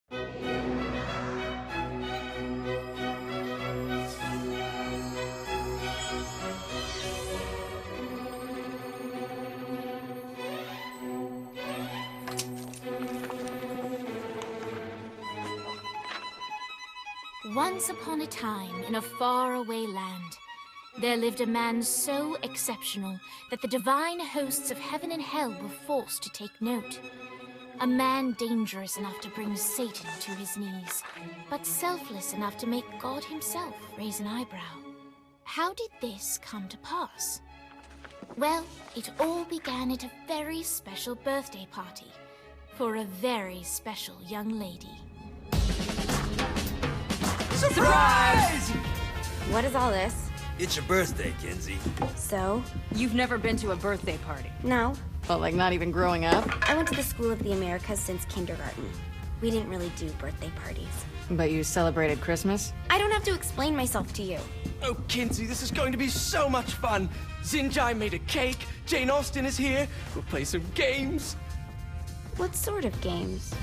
Once upon a time, in a faraway land, there lived a man so exceptional that the divine hosts of heaven and hell were forced to take note. A man dangerous enough to bring Satan to his knees, but selfless enough to make God himself raise an eyebrow. How did this come to pass? Well, it all began at a very special birthday party for a very special young lady. Surprise! What is all this? It's your birthday, Kinsey. So? You've never been to a birthday party? No. Well, like not even growing up? I went to the School of the Americas since kindergarten. We didn't really do birthday parties. But you celebrated Christmas? I don't have to explain myself to you. Oh, Kinsey, this is going to be so much fun. Zinjai made a cake, Jane Austen is here, we'll play some games. What sort of games?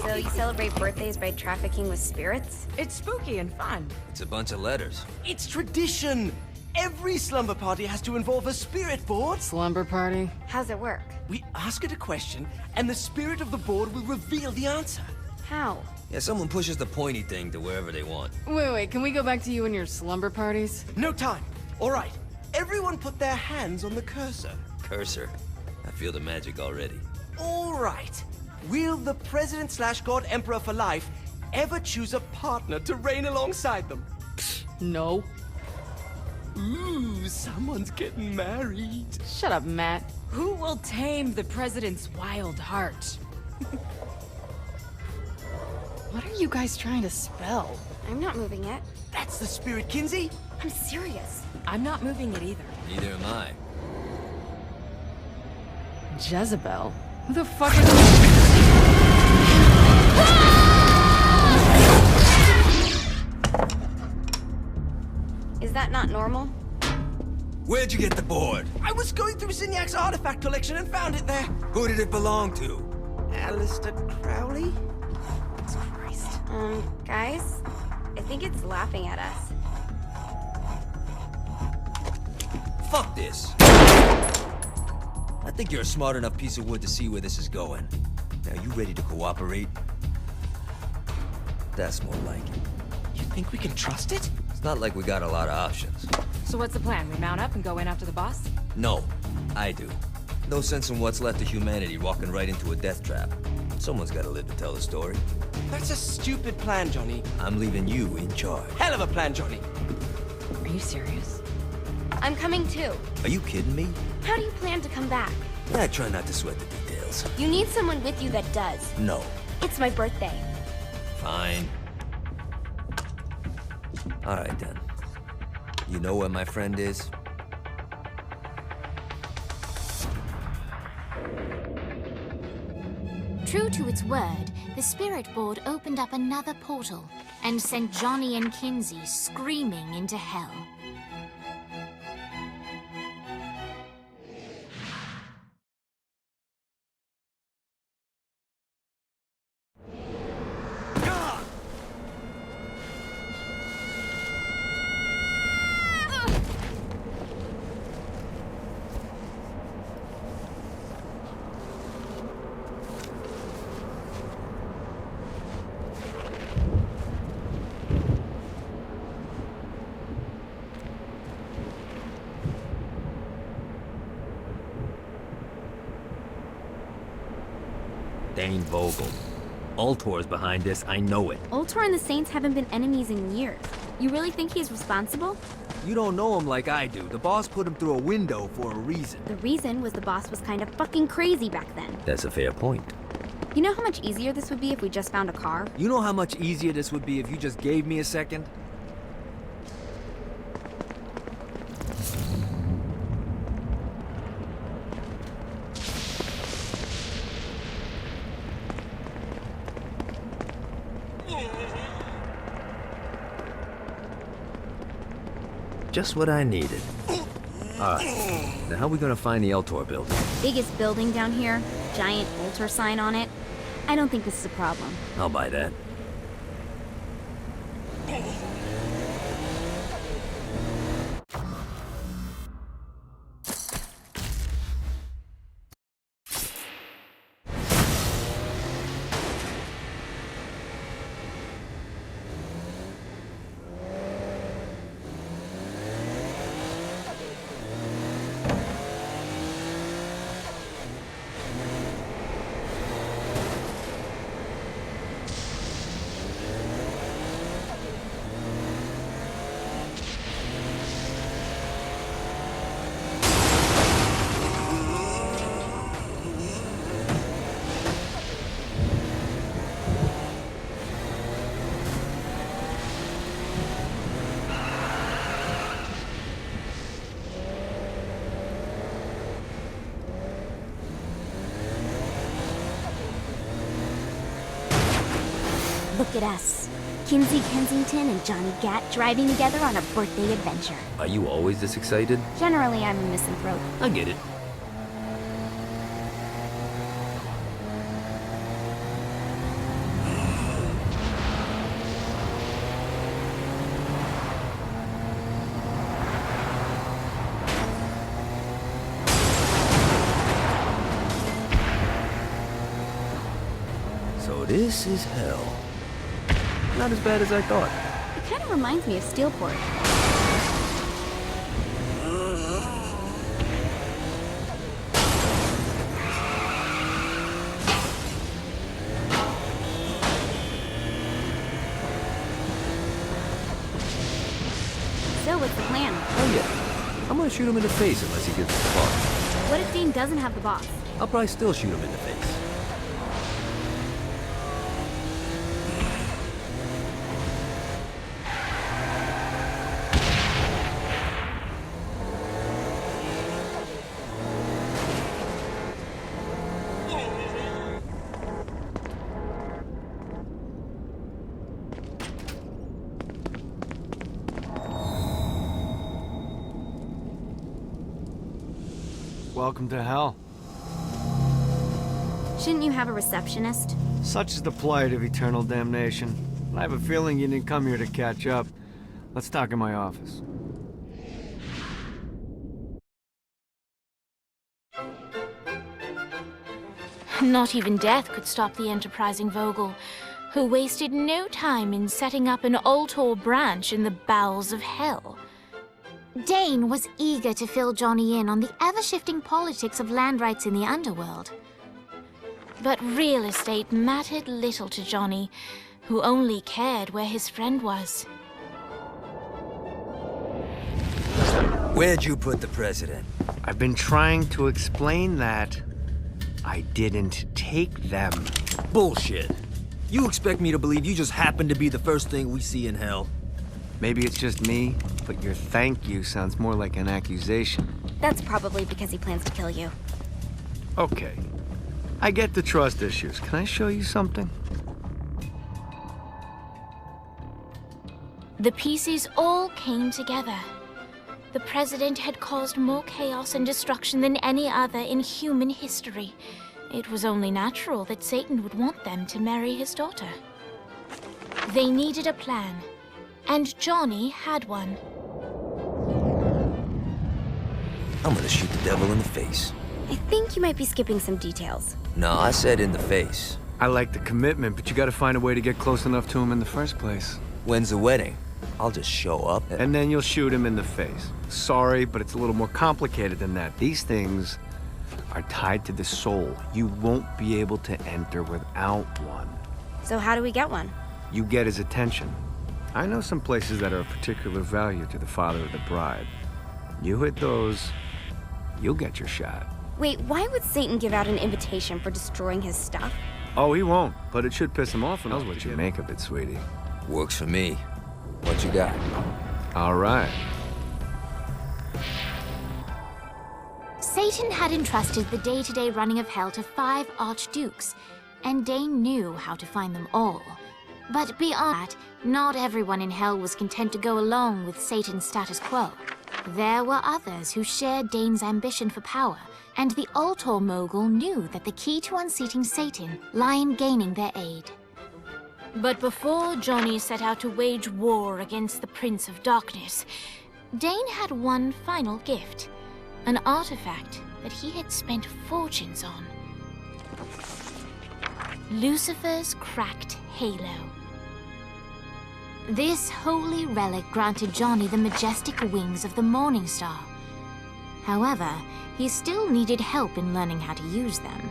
So you celebrate birthdays by trafficking with spirits? It's spooky and fun. It's a bunch of letters. It's tradition. Every slumber party has to involve a spirit board. Slumber party? How's it work? We ask it a question, and the spirit of the board will reveal the answer. How? Yeah, someone pushes the pointy thing to wherever they want. Wait, can we go back to you and your slumber parties? No time. All right. Everyone put their hands on the cursor. Cursor. I feel the magic already. All right. Will the President/God Emperor for life ever choose a partner to reign alongside them? No. Ooh, someone's getting married. Shut up, Matt. Who will tame the president's wild heart? What are you guys trying to spell? I'm not moving it. That's the spirit, Kinsey. I'm serious. I'm not moving it either. Neither am I. Jezebel? Who the fuck is... Is that not normal? Where'd you get the board? I was going through Zignac's artifact collection and found it there. Who did it belong to? Alistair Crowley? Christ. Guys? I think it's laughing at us. Fuck this. I think you're a smart enough piece of wood to see where this is going. Now, you ready to cooperate? That's more like it. You think we can trust it? It's not like we got a lot of options. So what's the plan? We mount up and go in after the boss? No, I do. No sense in what's left of humanity walking right into a death trap. Someone's gotta live to tell the story. That's a stupid plan, Johnny. I'm leaving you in charge. Hell of a plan, Johnny. Are you serious? I'm coming too. Are you kidding me? How do you plan to come back? I try not to sweat the details. You need someone with you that does. No. It's my birthday. Fine. Alright then. You know where my friend is? True to its word, the spirit board opened up another portal and sent Johnny and Kinsey screaming into hell. Dane Vogel. Ultor's behind this, I know it. Ultor and the Saints haven't been enemies in years. You really think he's responsible? You don't know him like I do. The boss put him through a window for a reason. The reason was the boss was kind of fucking crazy back then. That's a fair point. You know how much easier this would be if we just found a car? You know how much easier this would be if you just gave me a second? Just what I needed. Alright, now how are we gonna find the Eltor building? Biggest building down here, giant altar sign on it. I don't think this is a problem. I'll buy that. Look at us. Kinsey Kensington and Johnny Gat driving together on a birthday adventure. Are you always this excited? Generally, I'm a misanthrope. I get it. So this is hell. Not as bad as I thought. It kind of reminds me of Steelport. So what's the plan? Oh yeah. I'm gonna shoot him in the face unless he gives us the boss. What if Dean doesn't have the boss? I'll probably still shoot him in the face. Welcome to hell. Shouldn't you have a receptionist? Such is the plight of eternal damnation. I have a feeling you didn't come here to catch up. Let's talk in my office. Not even death could stop the enterprising Vogel, who wasted no time in setting up an Ultor branch in the bowels of hell. Dane was eager to fill Johnny in on the ever-shifting politics of land rights in the underworld. But real estate mattered little to Johnny, who only cared where his friend was. Where'd you put the president? I've been trying to explain that. I didn't take them. Bullshit. You expect me to believe you just happened to be the first thing we see in hell? Maybe it's just me, but your thank you sounds more like an accusation. That's probably because he plans to kill you. Okay. I get the trust issues. Can I show you something? The pieces all came together. The president had caused more chaos and destruction than any other in human history. It was only natural that Satan would want them to marry his daughter. They needed a plan, and Johnny had one. I'm gonna shoot the devil in the face. I think you might be skipping some details. No, I said in the face. I like the commitment, but you gotta find a way to get close enough to him in the first place. When's the wedding? I'll just show up And then you'll shoot him in the face. Sorry, but it's a little more complicated than that. These things are tied to the soul. You won't be able to enter without one. So how do we get one? You get his attention. I know some places that are of particular value to the father of the bride. You hit those, you'll get your shot. Wait, why would Satan give out an invitation for destroying his stuff? Oh, he won't, but it should piss him off enough. Knows what you make of it, sweetie. Works for me. What you got? All right. Satan had entrusted the day-to-day running of hell to 5 archdukes, and Dane knew how to find them all. But beyond that, not everyone in Hell was content to go along with Satan's status quo. There were others who shared Dane's ambition for power, and the Ultor Mogul knew that the key to unseating Satan lay in gaining their aid. But before Johnny set out to wage war against the Prince of Darkness, Dane had one final gift, an artifact that he had spent fortunes on. Lucifer's cracked halo. This holy relic granted Johnny the majestic wings of the Morning Star. However, he still needed help in learning how to use them.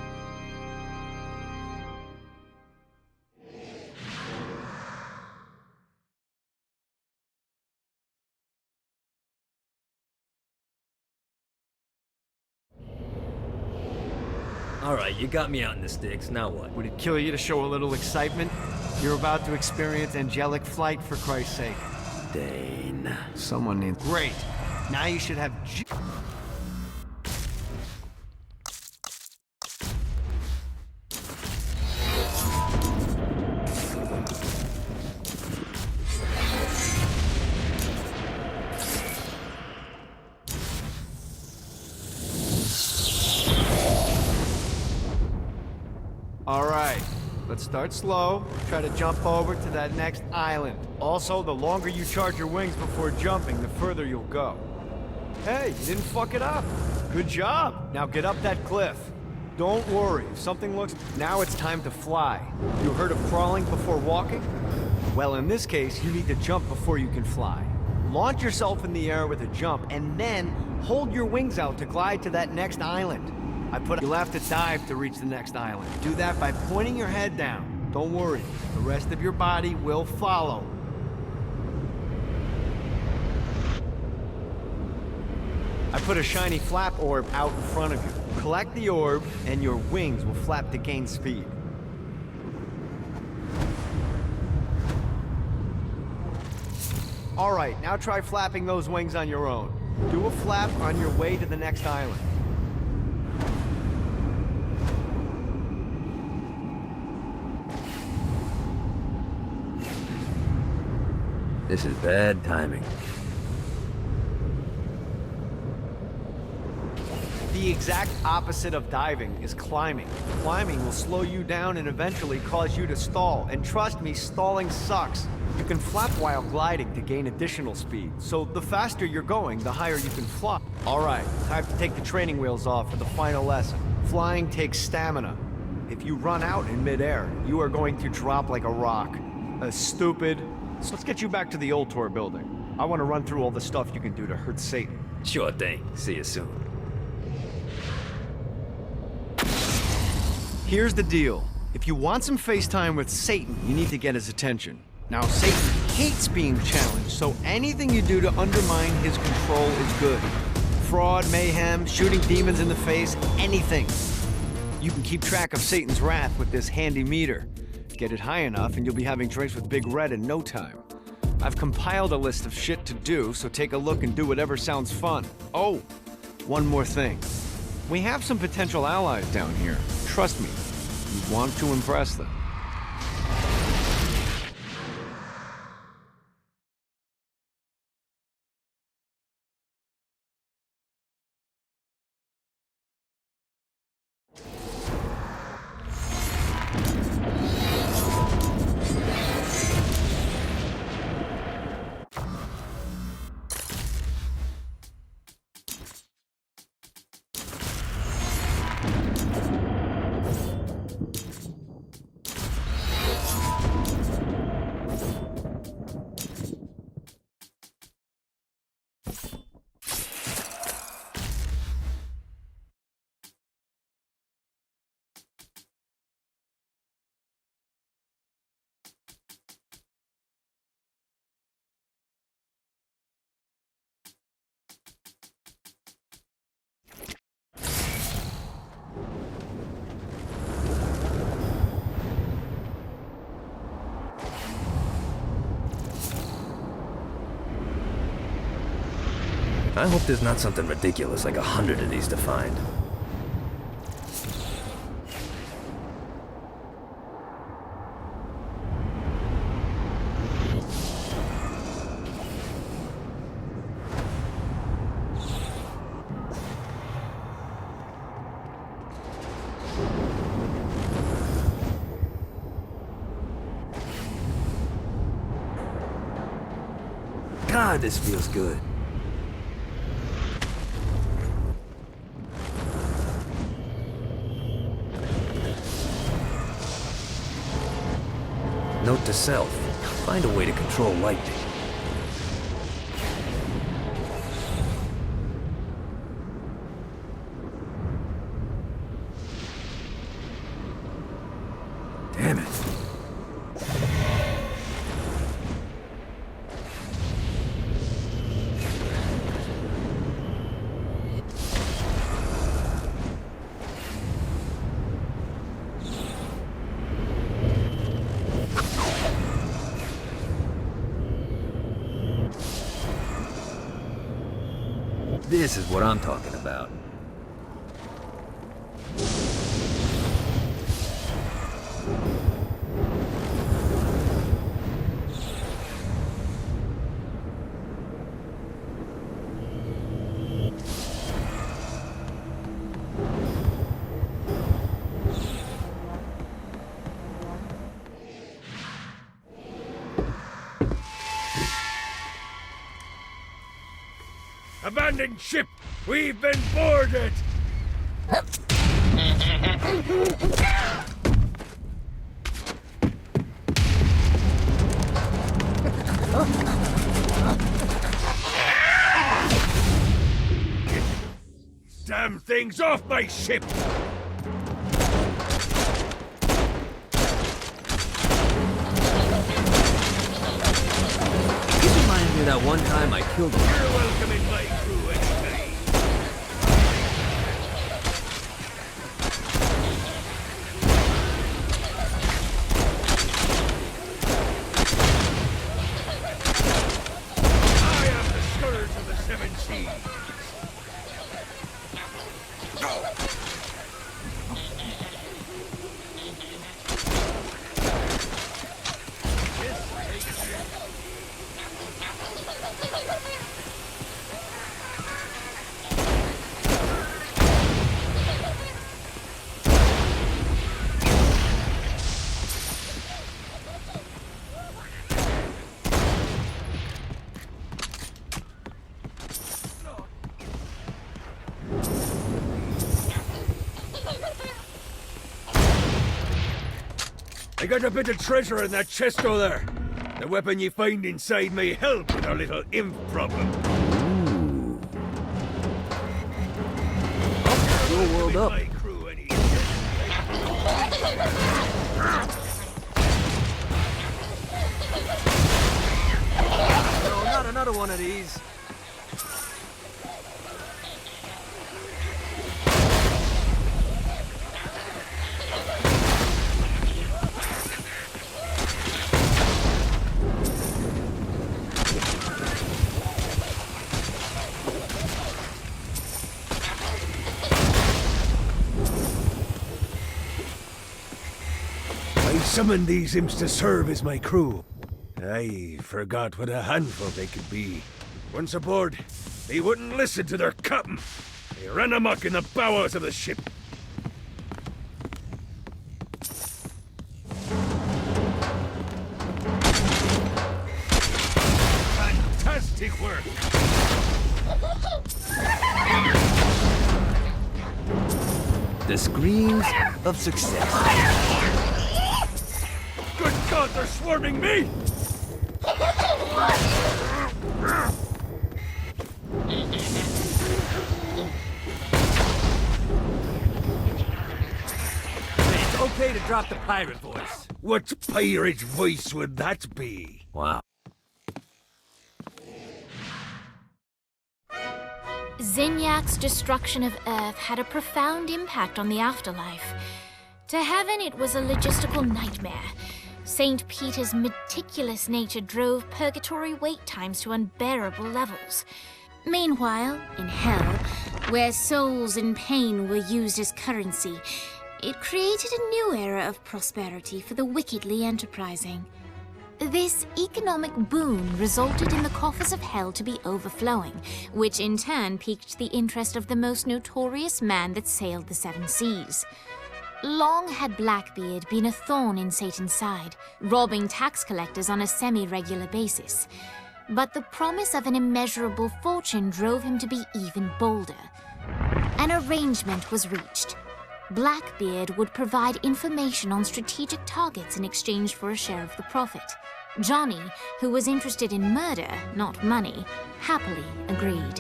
Alright, you got me out in the sticks, now what? Would it kill you to show a little excitement? You're about to experience angelic flight, for Christ's sake. Dane. Someone needs... Great! Now you should have... Alright, let's start slow. Try to jump over to that next island. Also, the longer you charge your wings before jumping, the further you'll go. Hey, you didn't fuck it up. Good job. Now get up that cliff. Don't worry, if something looks... Now it's time to fly. You heard of crawling before walking? Well, in this case, you need to jump before you can fly. Launch yourself in the air with a jump, and then hold your wings out to glide to that next island. You'll have to dive to reach the next island. Do that by pointing your head down. Don't worry, the rest of your body will follow. I put a shiny flap orb out in front of you. Collect the orb, and your wings will flap to gain speed. All right, now try flapping those wings on your own. Do a flap on your way to the next island. This is bad timing. The exact opposite of diving is climbing. Climbing will slow you down and eventually cause you to stall. And trust me, stalling sucks. You can flap while gliding to gain additional speed. So the faster you're going, the higher you can fly. All right, time to take the training wheels off for the final lesson. Flying takes stamina. If you run out in midair, you are going to drop like a rock. Stupid. So let's get you back to the Ultor building. I want to run through all the stuff you can do to hurt Satan. Sure thing. See you soon. Here's the deal. If you want some FaceTime with Satan, you need to get his attention. Now, Satan hates being challenged, so anything you do to undermine his control is good. Fraud, mayhem, shooting demons in the face, anything. You can keep track of Satan's wrath with this handy meter. Get it high enough and you'll be having drinks with Big Red in no time. I've compiled a list of shit to do, so take a look and do whatever sounds fun. Oh, one more thing. We have some potential allies down here. Trust me, you want to impress them. I hope there's not something ridiculous like 100 of these to find. God, this feels good. Note to self, find a way to control lightning. Damn it. This is what I'm talking about. Abandoned ship! We've been boarded! Damn things off my ship! This reminds me of that one time I killed him. You're welcome in my crew anytime. I am the scourge of the seven seas. I got a bit of treasure in that chest over there. The weapon you find inside may help with our little imp problem. Your world up. My crew any No, not another one of these. I summoned these imps to serve as my crew. I forgot what a handful they could be. Once aboard, they wouldn't listen to their captain. They ran amok in the bowels of the ship. Fantastic work! The screams of success. Good God, they're swarming me! It's okay to drop the pirate voice. What pirate voice would that be? Wow. Zinyak's destruction of Earth had a profound impact on the afterlife. To heaven, it was a logistical nightmare. St. Peter's meticulous nature drove purgatory wait times to unbearable levels. Meanwhile, in hell, where souls in pain were used as currency, it created a new era of prosperity for the wickedly enterprising. This economic boon resulted in the coffers of hell to be overflowing, which in turn piqued the interest of the most notorious man that sailed the seven seas. Long had Blackbeard been a thorn in Satan's side, robbing tax collectors on a semi-regular basis. But the promise of an immeasurable fortune drove him to be even bolder. An arrangement was reached. Blackbeard would provide information on strategic targets in exchange for a share of the profit. Johnny, who was interested in murder, not money, happily agreed.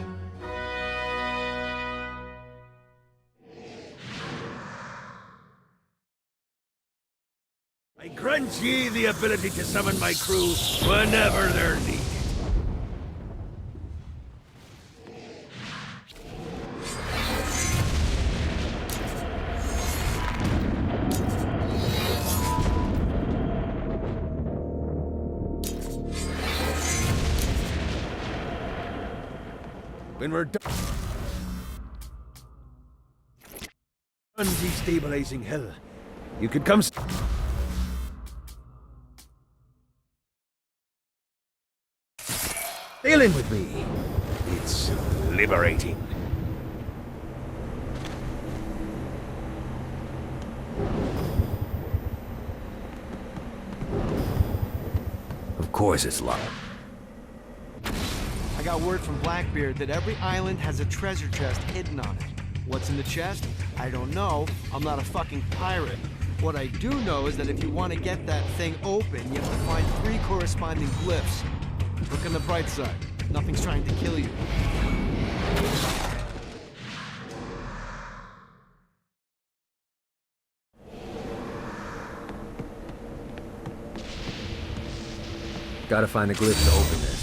I grant ye the ability to summon my crew whenever they're needed. When we're done destabilizing hell, you could come sail in with me. It's liberating. Of course it's locked. I got word from Blackbeard that every island has a treasure chest hidden on it. What's in the chest? I don't know. I'm not a fucking pirate. What I do know is that if you want to get that thing open, you have to find 3 corresponding glyphs. Look on the bright side. Nothing's trying to kill you. Gotta find the glyphs to open this.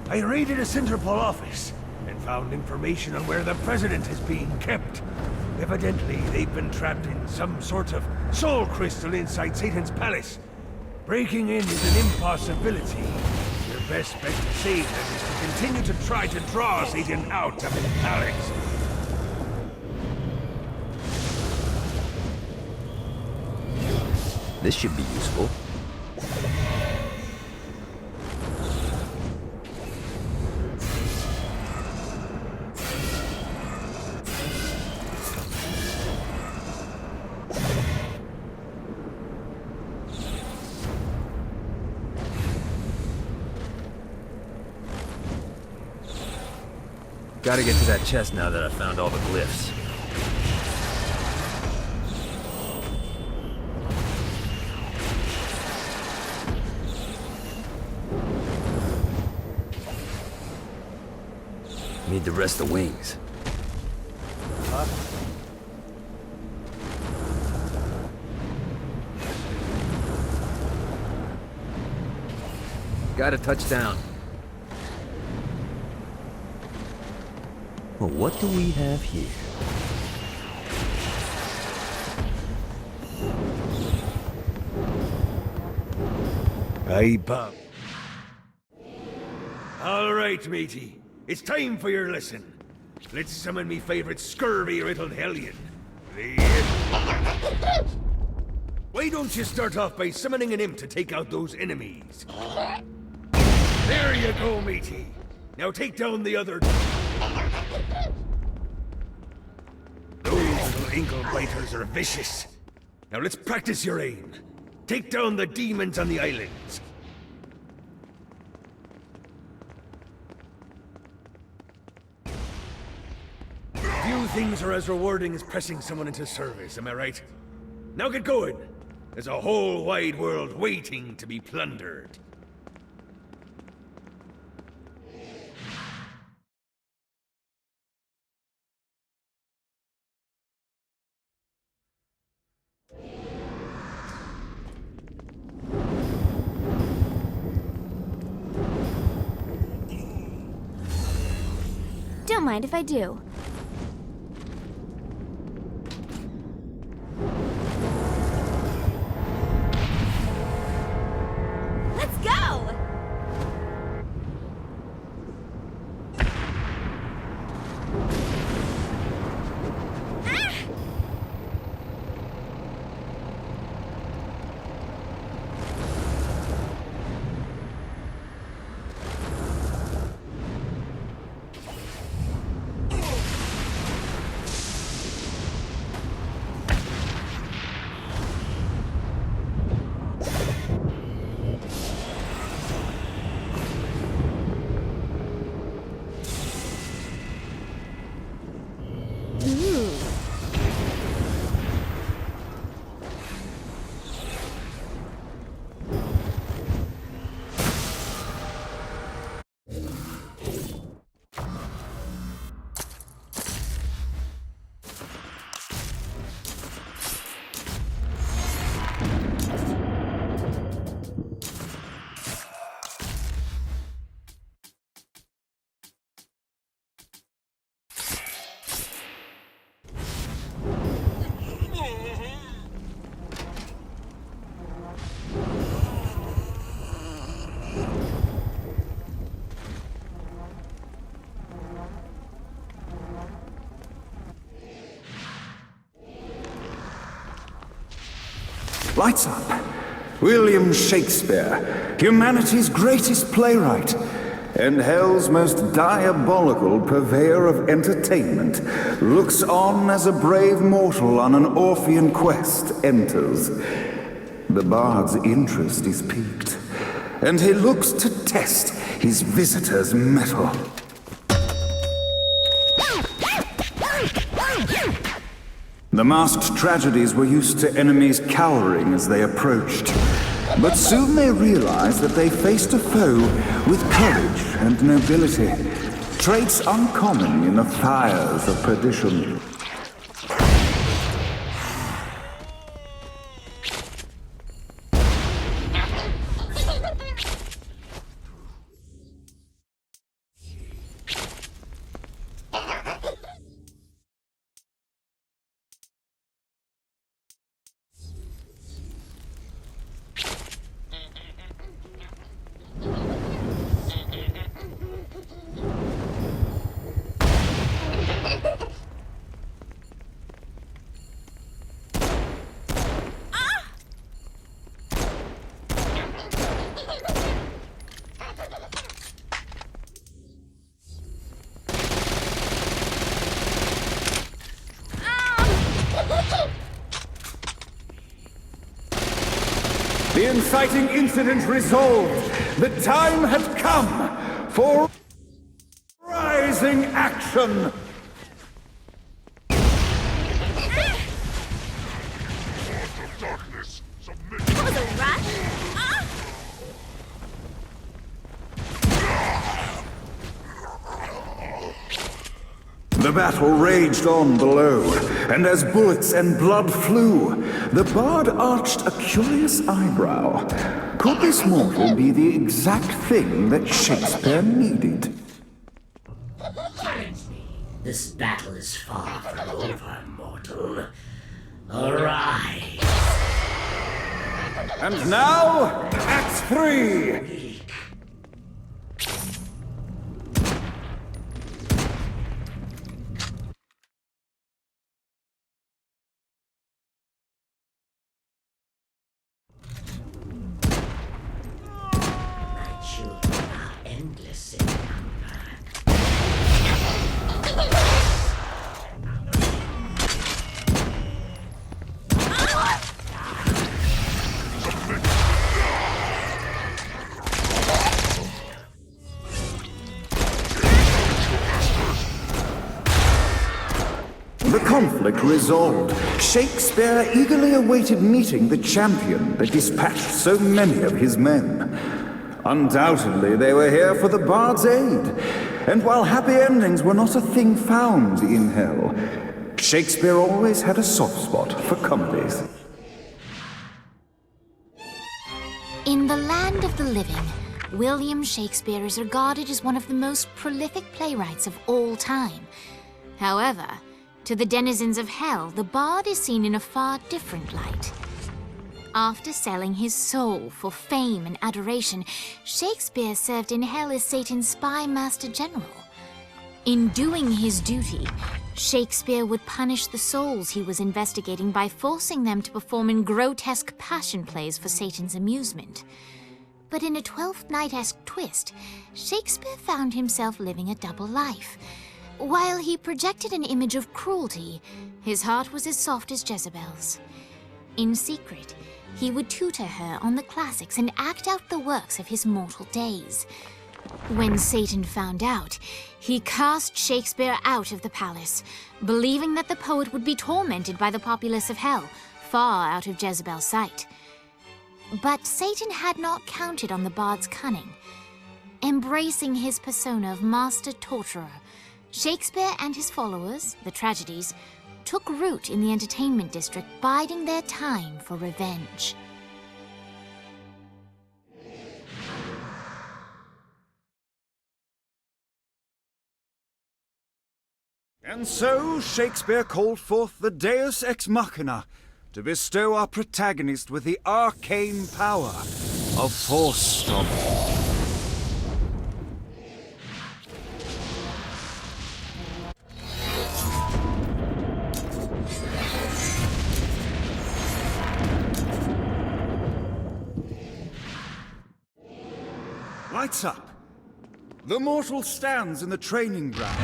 I raided a Sinterpol office and found information on where the President is being kept. Evidently, they've been trapped in some sort of soul crystal inside Satan's palace. Breaking in is an impossibility. Your best bet to save them is to continue to try to draw Satan out of his palace. This should be useful. Gotta get to that chest now that I found all the glyphs. Need to rest the wings. Gotta touch down. Well, what do we have here? Aye, Bob. All right, matey. It's time for your lesson. Let's summon me favorite scurvy-riddled hellion. Why don't you start off by summoning an imp to take out those enemies? There you go, matey. Now take down the other... Those little ankle biters are vicious. Now let's practice your aim. Take down the demons on the islands. Few things are as rewarding as pressing someone into service, am I right? Now get going. There's a whole wide world waiting to be plundered. Don't mind if I do. Let's go! Ah! Lights up. William Shakespeare, humanity's greatest playwright, and hell's most diabolical purveyor of entertainment, looks on as a brave mortal on an Orphean quest enters. The bard's interest is piqued, and he looks to test his visitor's mettle. The masked tragedies were used to enemies cowering as they approached. But soon they realized that they faced a foe with courage and nobility, traits uncommon in the fires of perdition. The inciting incident resolved. The time had come for rising action. The battle raged on below, and as bullets and blood flew, the bard arched a curious eyebrow. Could this mortal be the exact thing that Shakespeare needed? This battle is far from over, mortal. Arise! And now, Act 3! The conflict resolved. Shakespeare eagerly awaited meeting the champion that dispatched so many of his men. Undoubtedly, they were here for the bard's aid. And while happy endings were not a thing found in hell, Shakespeare always had a soft spot for comedies. In the land of the living, William Shakespeare is regarded as one of the most prolific playwrights of all time. However, to the denizens of hell, the bard is seen in a far different light. After selling his soul for fame and adoration, Shakespeare served in hell as Satan's spy master general. In doing his duty, Shakespeare would punish the souls he was investigating by forcing them to perform in grotesque passion plays for Satan's amusement. But in a Twelfth Night-esque twist, Shakespeare found himself living a double life. While he projected an image of cruelty, his heart was as soft as Jezebel's. In secret, he would tutor her on the classics and act out the works of his mortal days. When Satan found out, he cast Shakespeare out of the palace, believing that the poet would be tormented by the populace of hell, far out of Jezebel's sight. But Satan had not counted on the bard's cunning. Embracing his persona of master torturer, Shakespeare and his followers, the tragedies, took root in the entertainment district, biding their time for revenge. And so Shakespeare called forth the Deus Ex Machina to bestow our protagonist with the arcane power of Force Stomping. lights up. The mortal stands in the training ground,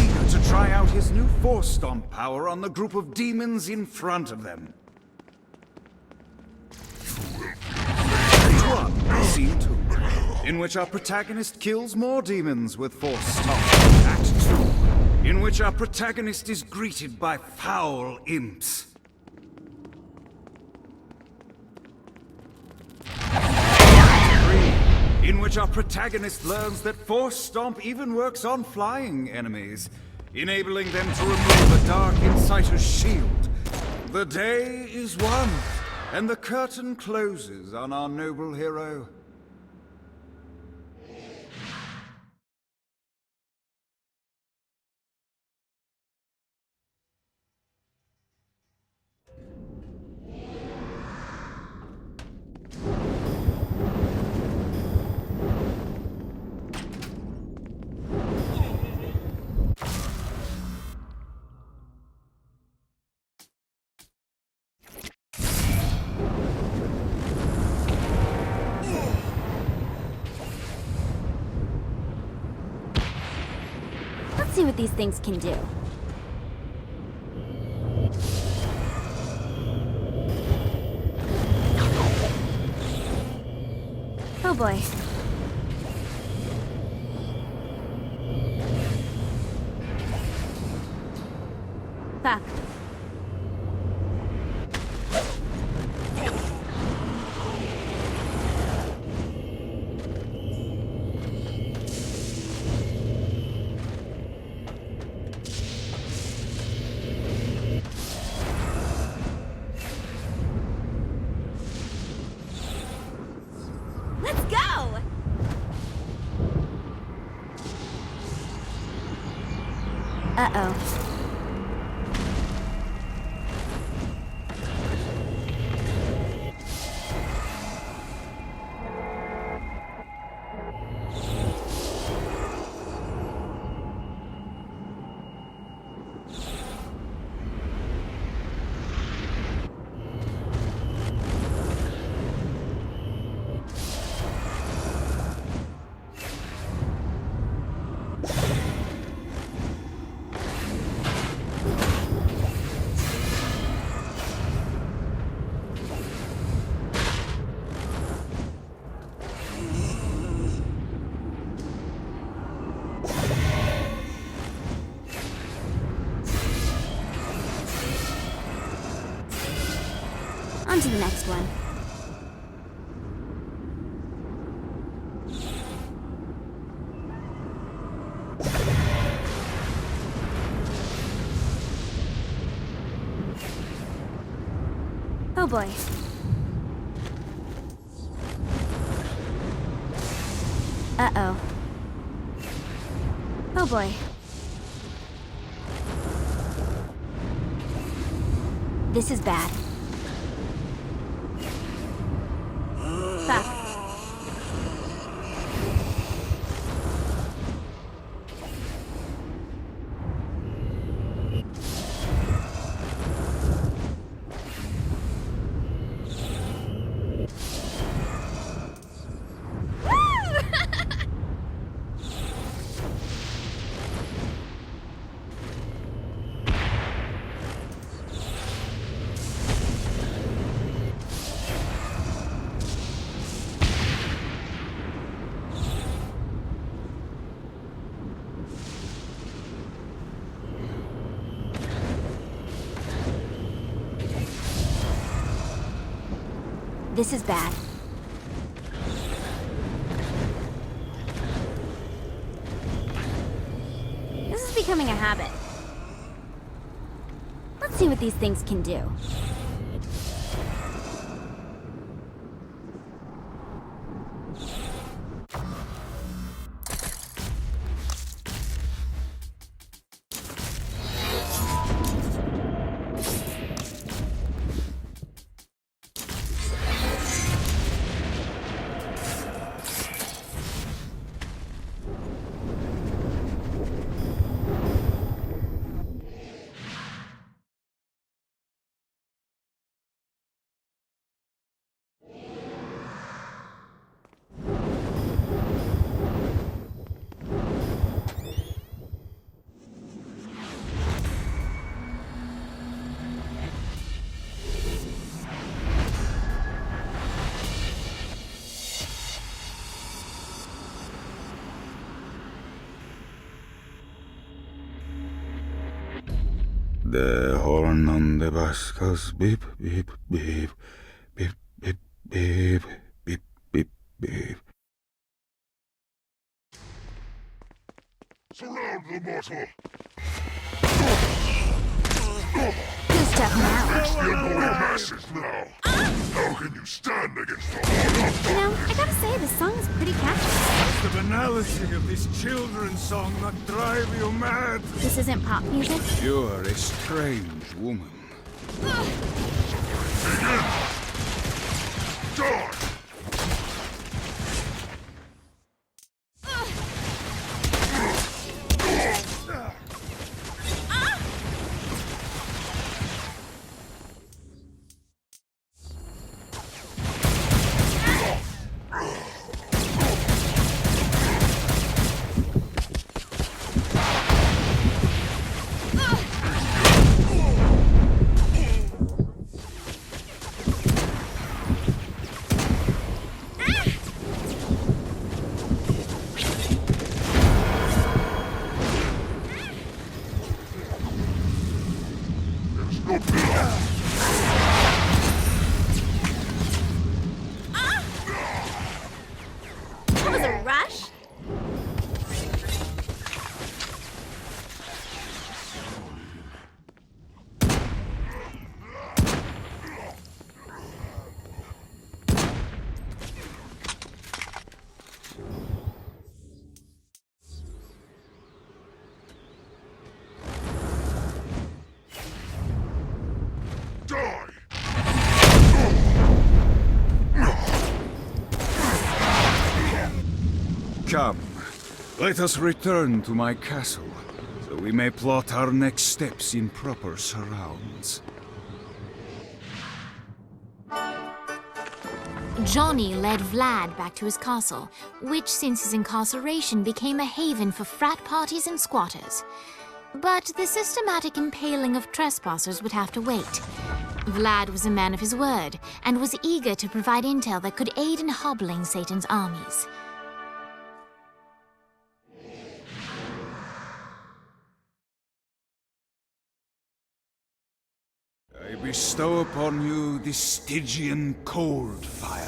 eager to try out his new Force Stomp power on the group of demons in front of them. Act 1, Scene 2, in which our protagonist kills more demons with Force Stomp. Act 2, in which our protagonist is greeted by foul imps. In which our protagonist learns that Force Stomp even works on flying enemies, enabling them to remove a Dark Inciter's shield. The day is won, and the curtain closes on our noble hero. Let's see what these things can do. Oh boy. Fuck. Let's go! Uh-oh. On to the next one. Oh boy. Uh-oh. Oh boy. This is bad. Fuck. This is bad. This is becoming a habit. Let's see what these things can do. The horn on the bus goes beep, beep, beep, beep, beep, beep, beep, beep, beep. Surround the mortal! Who's tough now? You're more masses now! How can you stand against the horn? You know, I gotta say, this song is pretty catchy. Does the banality of this children's song not drive you mad? This isn't pop music? You are a strange woman. Die! That was a rush? Come, let us return to my castle, so we may plot our next steps in proper surrounds. Johnny led Vlad back to his castle, which since his incarceration became a haven for frat parties and squatters. But the systematic impaling of trespassers would have to wait. Vlad was a man of his word, and was eager to provide intel that could aid in hobbling Satan's armies. I bestow upon you the Stygian cold fire.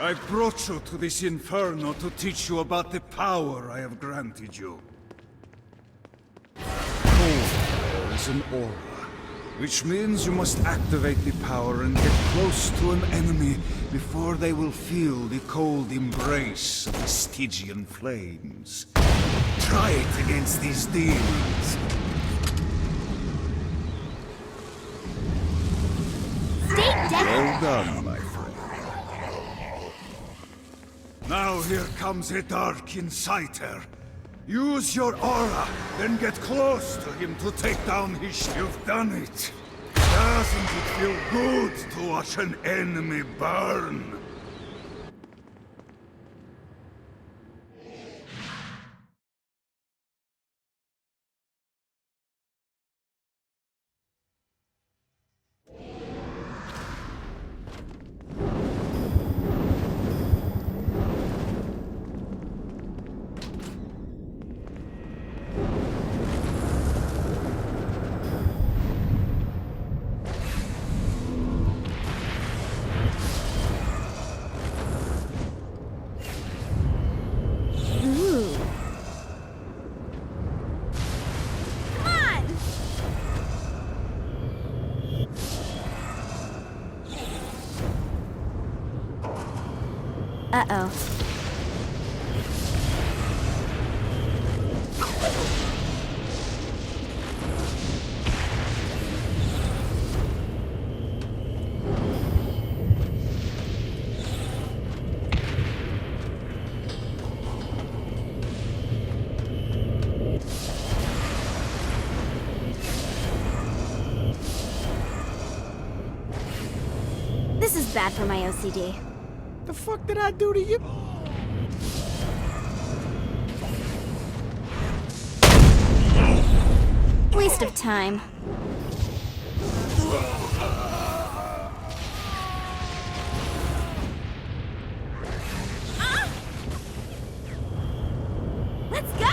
I brought you to this inferno to teach you about the power I have granted you. Cold is an aura, which means you must activate the power and get close to an enemy before they will feel the cold embrace of the Stygian flames. Try it against these demons. Well done, my friend. Now here comes a dark inciter. Use your aura, then get close to him to take down his... You've done it. Doesn't it feel good to watch an enemy burn? Uh-oh. This is is bad for my OCD. The fuck did I do to you? Waste of time. Let's go!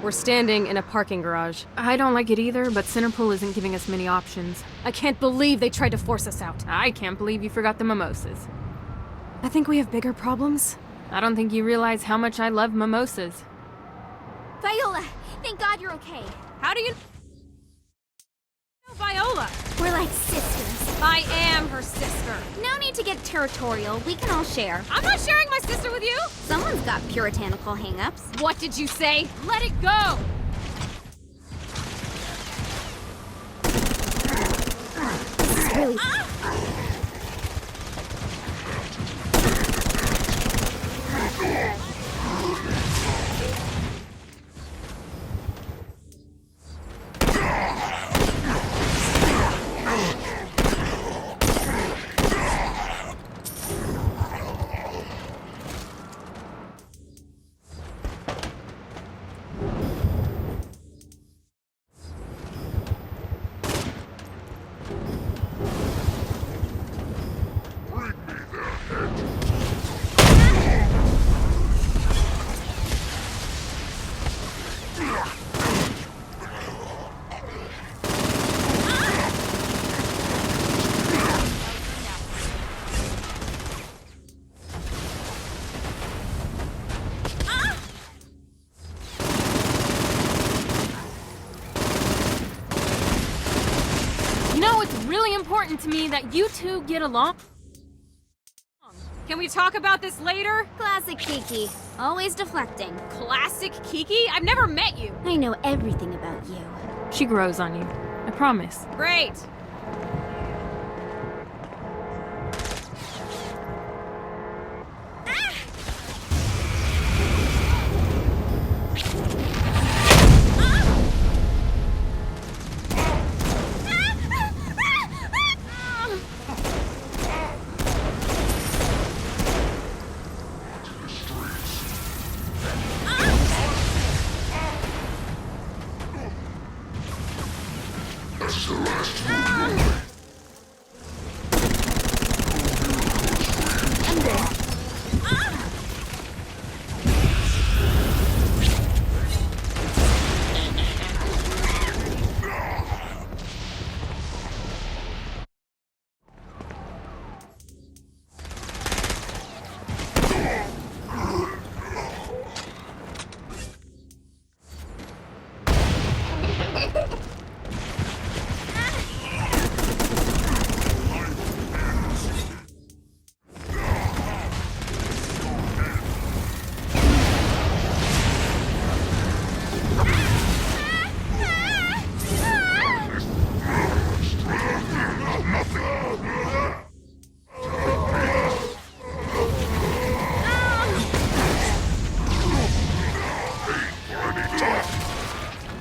We're standing in a parking garage. I don't like it either, but Centerpool isn't giving us many options. I can't believe they tried to force us out. I can't believe you forgot the mimosas. I think we have bigger problems. I don't think you realize how much I love mimosas. Viola, thank God you're okay. How do you know Viola? We're like sisters. I am her sister. No need to get territorial. We can all share. I'm not sharing my sister with you. Someone's got puritanical hang-ups. What did you say? Let it go! This is really... know, it's really important to me that you two get along. Can we talk about this later? Classic Kiki. Always deflecting. Classic Kiki? I've never met you. I know everything about you. She grows on you. I promise. Great.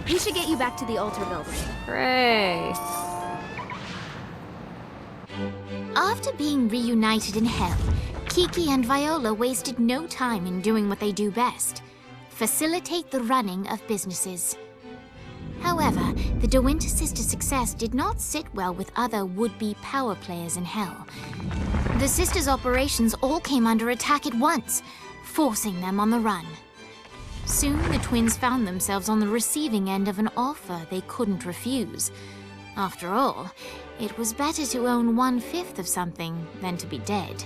We should get you back to the altar building. Hooray. After being reunited in Hell, Kiki and Viola wasted no time in doing what they do best: facilitate the running of businesses. However, the De Winter sisters' success did not sit well with other would-be power players in Hell. The sisters' operations all came under attack at once, forcing them on the run. Soon, the twins found themselves on the receiving end of an offer they couldn't refuse. After all, it was better to own 1/5 of something than to be dead.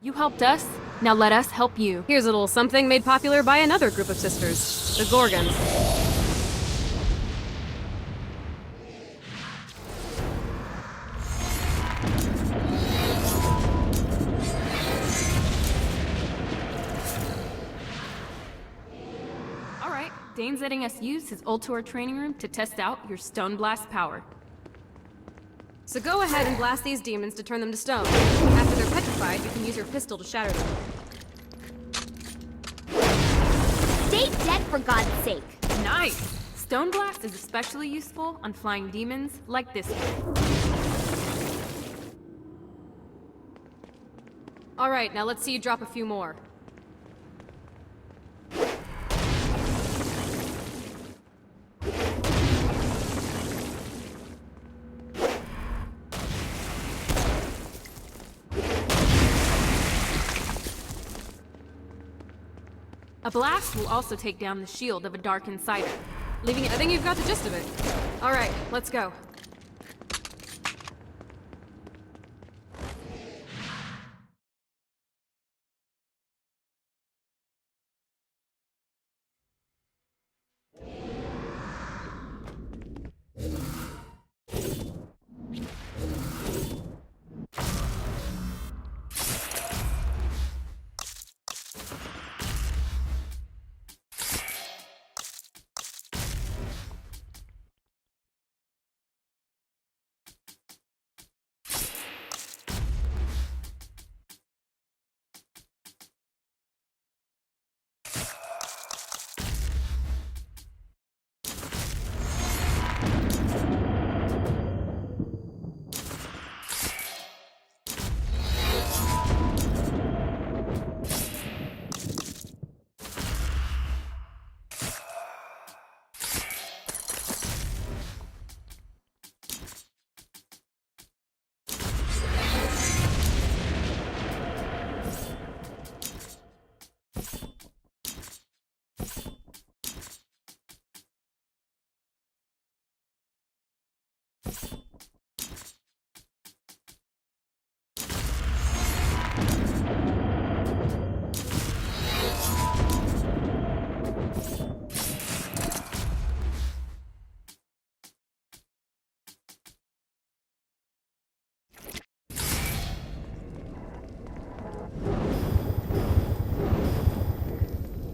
You helped us, now let us help you. Here's a little something made popular by another group of sisters, the Gorgons. Alright, Dane's letting us use his Ultor training room to test out your Stone Blast power. So go ahead and blast these demons to turn them to stone. After they're petrified, you can use your pistol to shatter them. Stay dead, for God's sake! Nice! Stone Blast is especially useful on flying demons like this one. Alright, now let's see you drop a few more. A blast will also take down the shield of a Dark Insider, leaving it. I think you've got the gist of it. All right, let's go.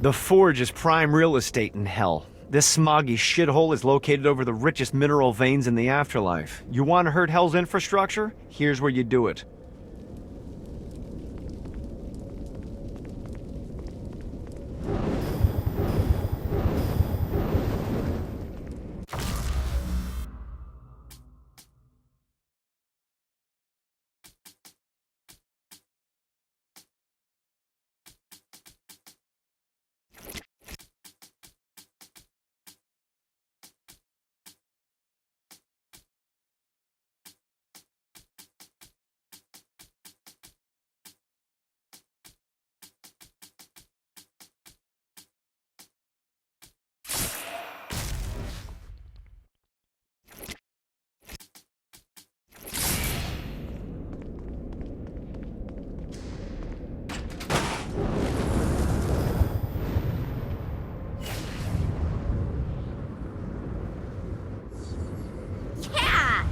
The Forge is prime real estate in hell. This smoggy shithole is located over the richest mineral veins in the afterlife. You want to hurt Hell's infrastructure? Here's where you do it. Yeah!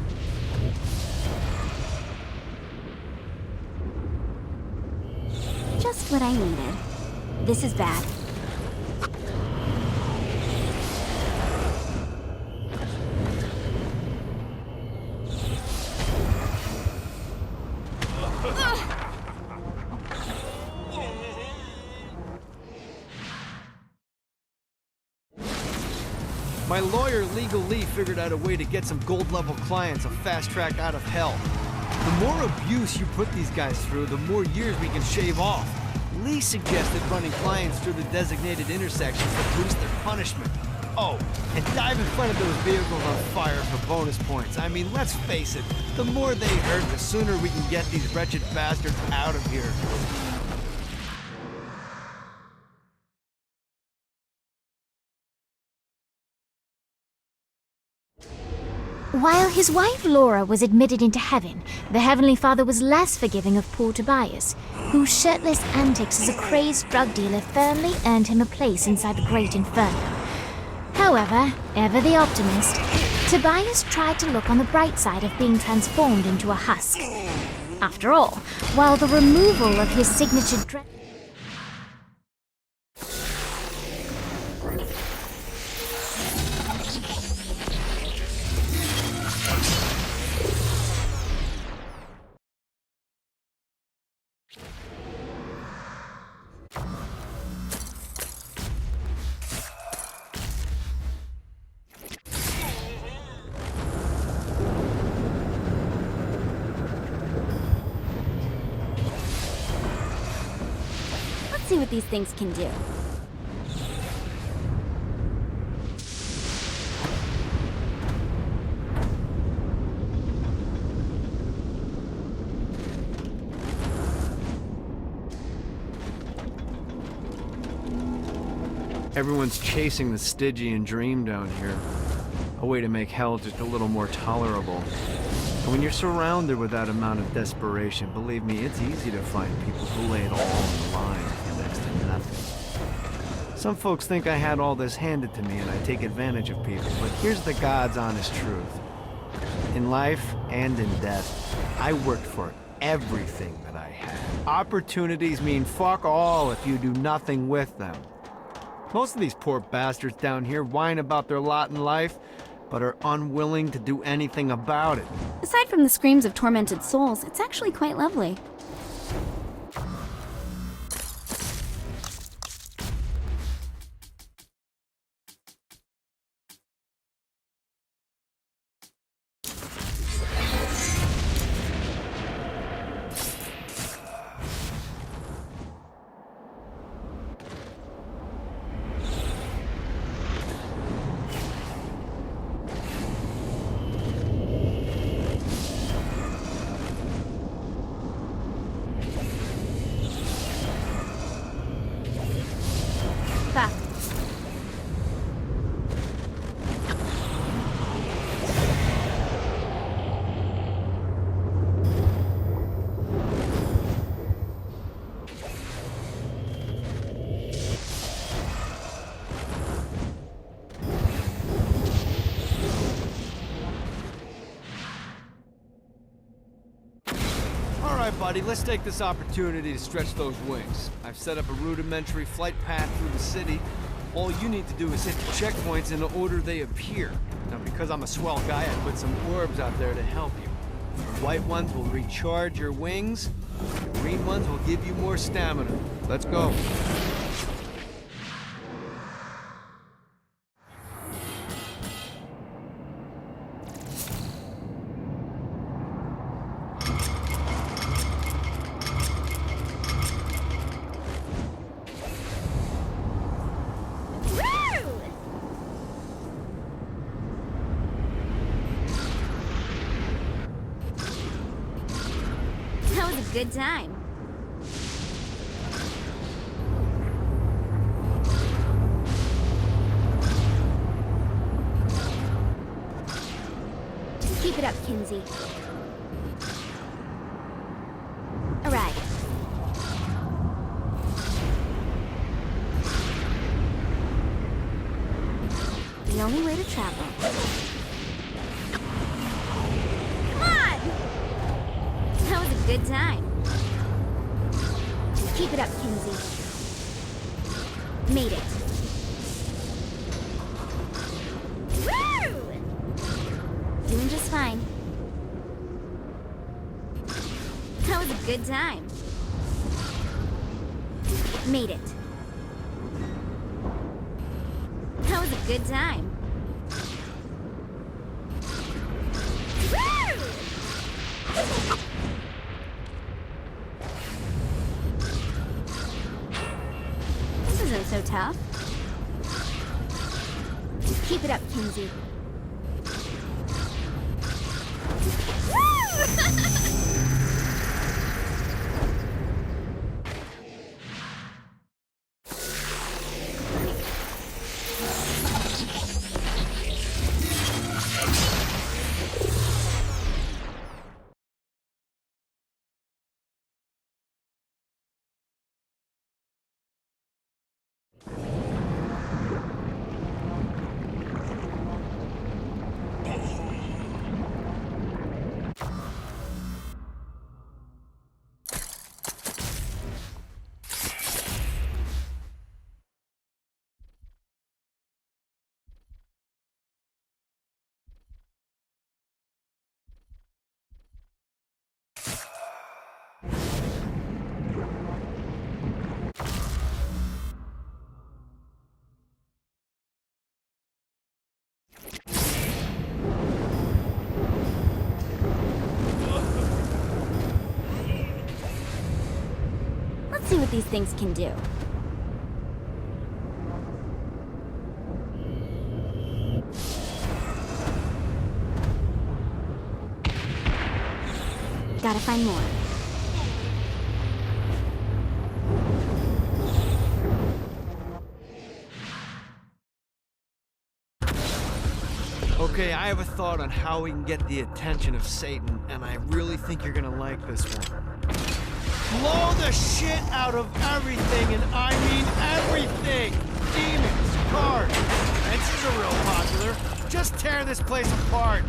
Just what I needed. This is bad. My lawyer, Legal Lee, figured out a way to get some gold-level clients a fast track out of hell. The more abuse you put these guys through, the more years we can shave off. Lee suggested running clients through the designated intersections to boost their punishment. Oh, and dive in front of those vehicles on fire for bonus points. I mean, let's face it, the more they hurt, the sooner we can get these wretched bastards out of here. While his wife Laura was admitted into heaven, the Heavenly Father was less forgiving of poor Tobias, whose shirtless antics as a crazed drug dealer firmly earned him a place inside the Great Inferno. However, ever the optimist, Tobias tried to look on the bright side of being transformed into a husk. After all, while the removal of his signature Let's see what these things can do. Everyone's chasing the Stygian dream down here. A way to make hell just a little more tolerable. And when you're surrounded with that amount of desperation, believe me, it's easy to find people who lay it all on the line for next to nothing. Some folks think I had all this handed to me and I take advantage of people, but here's the God's honest truth. In life and in death, I worked for everything that I had. Opportunities mean fuck all if you do nothing with them. Most of these poor bastards down here whine about their lot in life, but are unwilling to do anything about it. Aside from the screams of tormented souls, it's actually quite lovely. buddy, let's take this opportunity to stretch those wings. I've set up a rudimentary flight path through the city. All you need to do is hit the checkpoints in the order they appear. Now, because I'm a swell guy, I put some orbs out there to help you. The white ones will recharge your wings. The green ones will give you more stamina. Let's go. That was a good time. Keep it up, Kinsey. Alright. The only way to travel. That was a good time. Keep it up, Kinsey. Made it. Woo! Doing just fine. That was a good time. Made it. That was a good time. Woo! This isn't so tough. Keep it up, Kinsey. Let's see what these things can do. Gotta find more. Okay, I have a thought on how we can get the attention of Satan, and I really think you're gonna like this one. Blow the shit out of everything, and I mean everything! Demons, cars, fences are real popular. Just tear this place apart.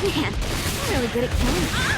Man, I'm really good at killing.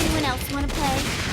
Anyone else want to play?